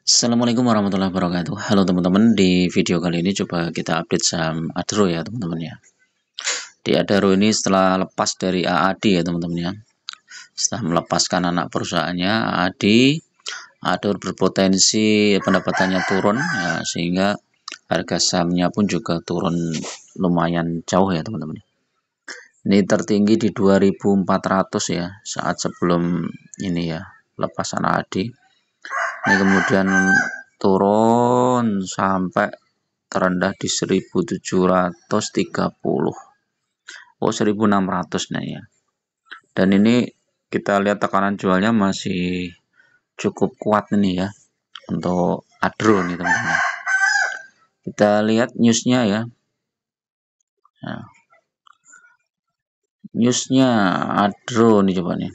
Assalamualaikum warahmatullahi wabarakatuh. Halo teman-teman, di video kali ini coba kita update saham Adro ya teman-teman ya. Di Adro ini setelah lepas dari AAD ya teman-teman ya. Setelah melepaskan anak perusahaannya AAD, Adro berpotensi pendapatannya turun ya, sehingga harga sahamnya pun juga turun lumayan jauh ya teman-teman. Ini tertinggi di 2400 ya saat sebelum ini ya lepasan AAD. Ini kemudian turun sampai terendah di 1730. Oh, 1600 nah ya. Dan ini kita lihat tekanan jualnya masih cukup kuat ini ya untuk Adro nih teman-teman. Kita lihat newsnya ya. Nah, newsnya Adro nih coba nih.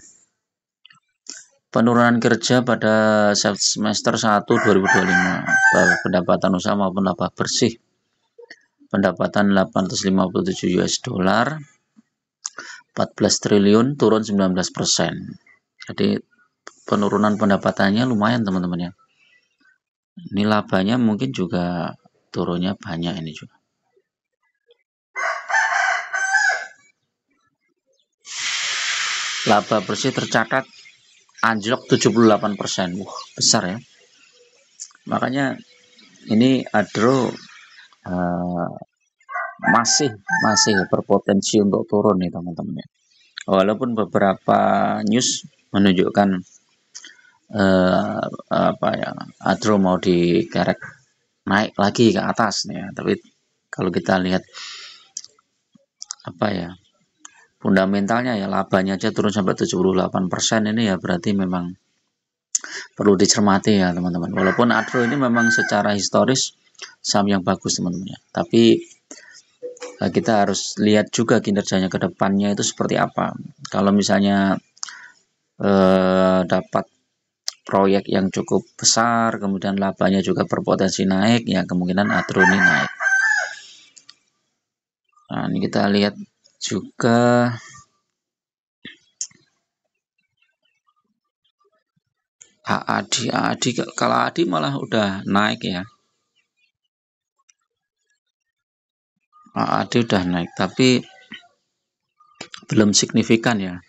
Penurunan kerja pada semester 1 2025, pendapatan usaha maupun laba bersih. Pendapatan 857 US dollar, 14 triliun, turun 19%. Jadi penurunan pendapatannya lumayan teman-teman ya. Ini labanya mungkin juga turunnya banyak ini juga. Laba bersih tercatat anjlok 78%. Wah, besar ya. Makanya ini Adro masih berpotensi untuk turun nih teman-teman ya. Walaupun beberapa news menunjukkan Adro mau dikerek naik lagi ke atas nih ya. Tapi kalau kita lihat fundamentalnya ya, labanya aja turun sampai 78% ini ya, berarti memang perlu dicermati ya teman-teman. Walaupun Adro ini memang secara historis saham yang bagus teman-teman ya, tapi kita harus lihat juga kinerjanya ke depannya itu seperti apa. Kalau misalnya dapat proyek yang cukup besar, kemudian labanya juga berpotensi naik, ya kemungkinan Adro ini naik. Nah, ini kita lihat juga AAD, kalau AAD malah udah naik ya. AAD udah naik, tapi belum signifikan ya.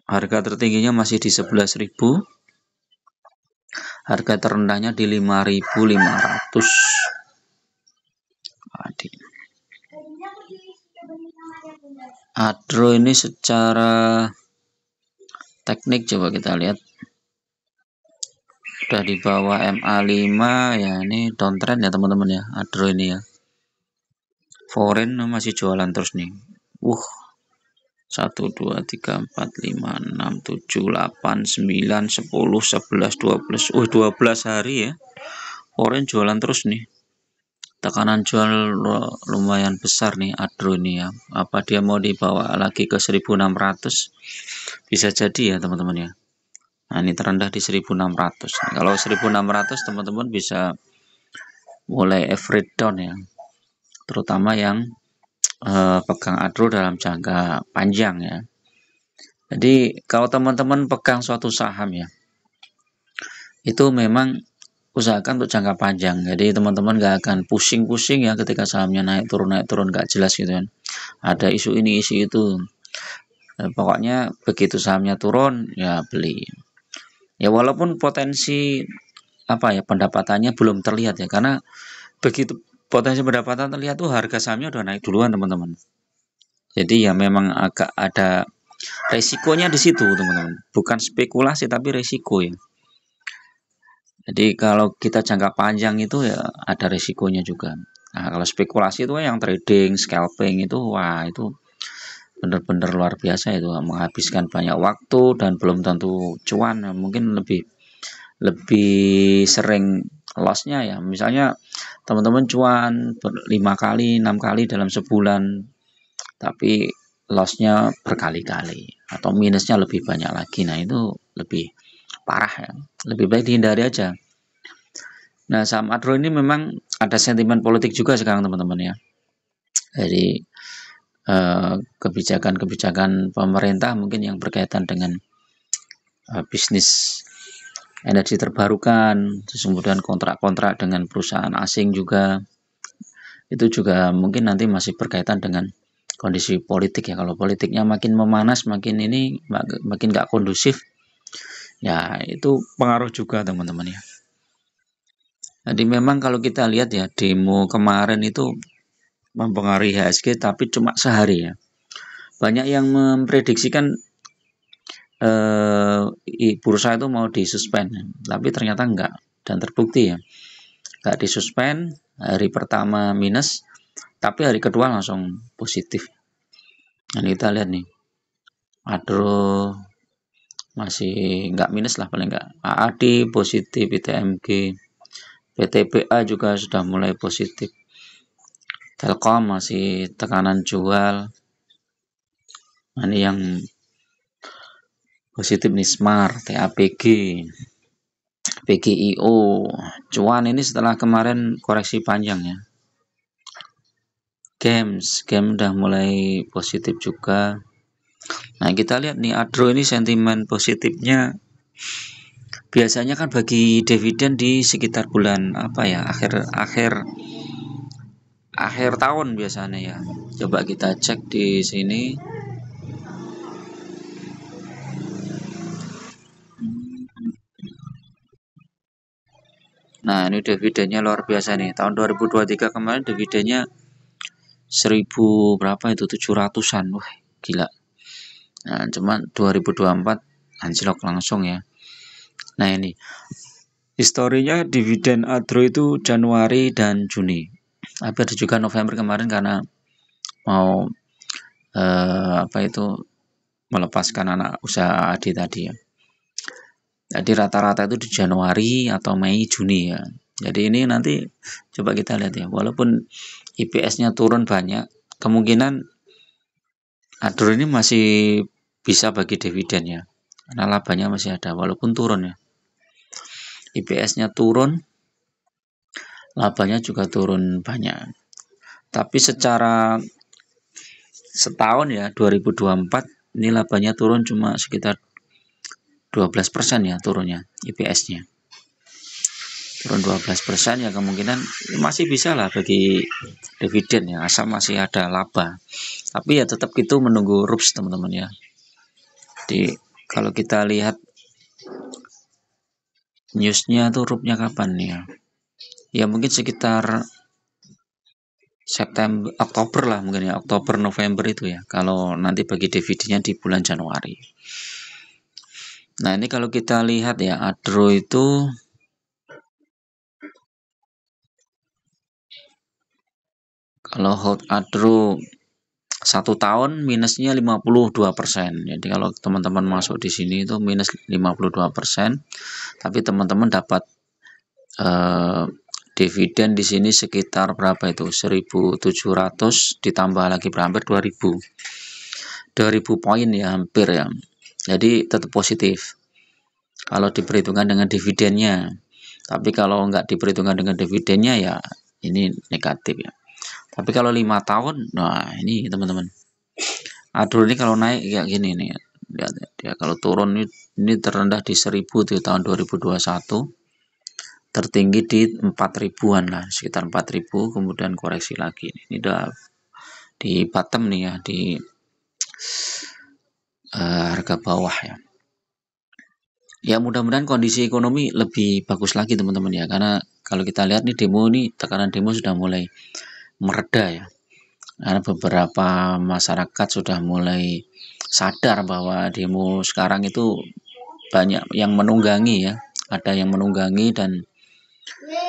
Harga tertingginya masih di 11.000. Harga terendahnya di 5.500. Adro ini secara teknik coba kita lihat. Udah di bawah MA5 ya, ini downtrend ya teman-teman ya. Adro ini ya. Foreign masih jualan terus nih. 1, 2, 3, 4, 5, 6, 7, 8, 9, 10, 11, 12. 12 hari ya. Foreign jualan terus nih. Tekanan jual lumayan besar nih Adro ini ya. Apa dia mau dibawa lagi ke 1600? Bisa jadi ya teman-teman ya. Nah, ini terendah di 1600. Kalau 1600 teman-teman bisa mulai average down ya. Terutama yang pegang Adro dalam jangka panjang ya. Jadi kalau teman-teman pegang suatu saham ya, itu memang usahakan untuk jangka panjang. Jadi teman-teman gak akan pusing-pusing ya ketika sahamnya naik turun gak jelas gitu kan. Ada isu ini isu itu. Pokoknya begitu sahamnya turun ya beli. Ya walaupun potensi pendapatannya belum terlihat ya, karena begitu potensi pendapatan terlihat tuh harga sahamnya udah naik duluan teman-teman. Jadi ya memang agak ada resikonya di situ teman-teman. Bukan spekulasi tapi resiko ya. Jadi kalau kita jangka panjang itu ya ada resikonya juga. Nah, kalau spekulasi itu yang trading, scalping itu wah itu benar-benar luar biasa, itu menghabiskan banyak waktu dan belum tentu cuan. Mungkin lebih sering lossnya ya. Misalnya teman-teman cuan 5 kali, 6 kali dalam sebulan, tapi lossnya berkali-kali atau minusnya lebih banyak lagi. Nah, itu lebih parah ya. Lebih baik dihindari aja. Nah, saham Adro ini memang ada sentimen politik juga sekarang teman-teman ya. Jadi kebijakan-kebijakan pemerintah mungkin yang berkaitan dengan bisnis energi terbarukan, terus kemudian kontrak-kontrak dengan perusahaan asing juga, itu juga mungkin nanti masih berkaitan dengan kondisi politik ya. Kalau politiknya makin memanas, makin ini makin nggak kondusif, ya itu pengaruh juga teman-teman ya. Jadi memang kalau kita lihat ya, demo kemarin itu mempengaruhi IHSG tapi cuma sehari ya. Banyak yang memprediksikan bursa itu mau disuspend, tapi ternyata enggak, dan terbukti ya, enggak disuspend. Hari pertama minus, tapi hari kedua langsung positif. Dan kita lihat nih, Adro masih enggak minus lah paling enggak, AAD positif, ITMG, PTBA juga sudah mulai positif, Telkom masih tekanan jual. Nah, ini yang positif nih, Smart, TAPG, PGIO, cuan ini setelah kemarin koreksi panjang ya. Game udah mulai positif juga. Nah, kita lihat nih Adro ini sentimen positifnya biasanya kan bagi dividen di sekitar bulan apa ya, akhir tahun biasanya ya. Coba kita cek di sini. Nah, ini dividennya luar biasa nih. Tahun 2023 kemarin dividennya 1000 berapa itu, 700-an. Wah, gila. Nah, cuman 2024 anjlok langsung ya. Nah, ini historinya dividen Adro itu Januari dan Juni. Tapi ada juga November kemarin karena mau melepaskan anak usaha Adi tadi ya. Jadi rata-rata itu di Januari atau Mei Juni ya. Jadi ini nanti coba kita lihat ya. Walaupun IPS-nya turun banyak, kemungkinan Adro ini masih bisa bagi dividen ya. Karena labanya masih ada walaupun turun ya. IPS-nya turun, labanya juga turun banyak. Tapi secara setahun ya 2024 ini labanya turun cuma sekitar 12% ya turunnya IPS-nya. Turun 12% ya, kemungkinan masih bisa lah bagi dividen ya, asal masih ada laba. Tapi ya tetap itu menunggu RUPS teman-teman ya. Jadi kalau kita lihat newsnya tuh RUP-nya kapan ya? Ya mungkin sekitar September, Oktober lah mungkin ya, Oktober November itu ya. Kalau nanti bagi dividennya di bulan Januari. Nah, ini kalau kita lihat ya, Adro itu kalau hold Adro 1 tahun minusnya 52%. Jadi kalau teman-teman masuk di sini itu minus 52%, tapi teman-teman dapat dividen di sini sekitar berapa itu? 1.700 ditambah lagi hampir 2.000. 2.000 poin ya, hampir ya. Jadi tetap positif kalau diperhitungkan dengan dividennya. Tapi kalau nggak diperhitungkan dengan dividennya ya ini negatif ya. Tapi kalau 5 tahun, nah ini teman-teman, Adro ini kalau naik kayak gini nih, lihat ya, kalau turun ini terendah di 1000 di tahun 2021, tertinggi di 4000-an lah, sekitar 4000, kemudian koreksi lagi. Ini udah di bottom nih ya, di harga bawah ya. Ya mudah-mudahan kondisi ekonomi lebih bagus lagi teman-teman ya, karena kalau kita lihat nih demo ini, tekanan demo sudah mulai mereda ya, karena beberapa masyarakat sudah mulai sadar bahwa demo sekarang itu banyak yang menunggangi ya, ada yang menunggangi dan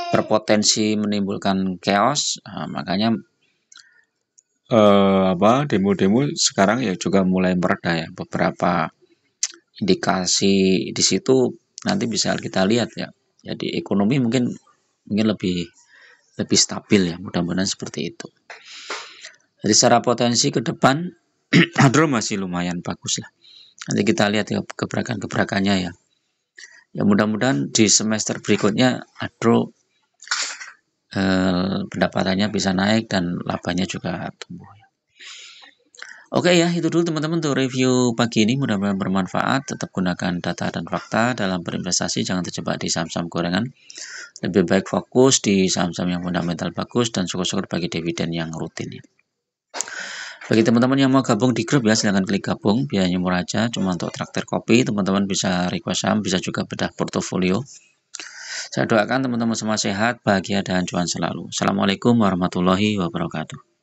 berpotensi menimbulkan chaos. Nah, makanya demo-demo sekarang ya juga mulai mereda ya, beberapa indikasi di situ nanti bisa kita lihat ya. Jadi ekonomi mungkin lebih stabil ya, mudah-mudahan seperti itu. Jadi secara potensi ke depan Adro masih lumayan bagus lah. Nanti kita lihat ya gebrakan-gebrakannya ya. Ya mudah-mudahan di semester berikutnya Adro pendapatannya bisa naik dan labanya juga tumbuh. Oke ya, itu dulu teman-teman untuk review pagi ini, mudah-mudahan bermanfaat. Tetap gunakan data dan fakta dalam berinvestasi, jangan terjebak di saham-saham gorengan. Lebih baik fokus di saham-saham yang fundamental bagus dan syukur-syukur bagi dividen yang rutin ya. Bagi teman-teman yang mau gabung di grup ya, silahkan klik gabung, biayanya murah aja, cuma untuk traktir kopi. Teman-teman bisa request saham, bisa juga bedah portofolio. Saya doakan teman-teman semua sehat, bahagia, dan cuan selalu. Assalamualaikum warahmatullahi wabarakatuh.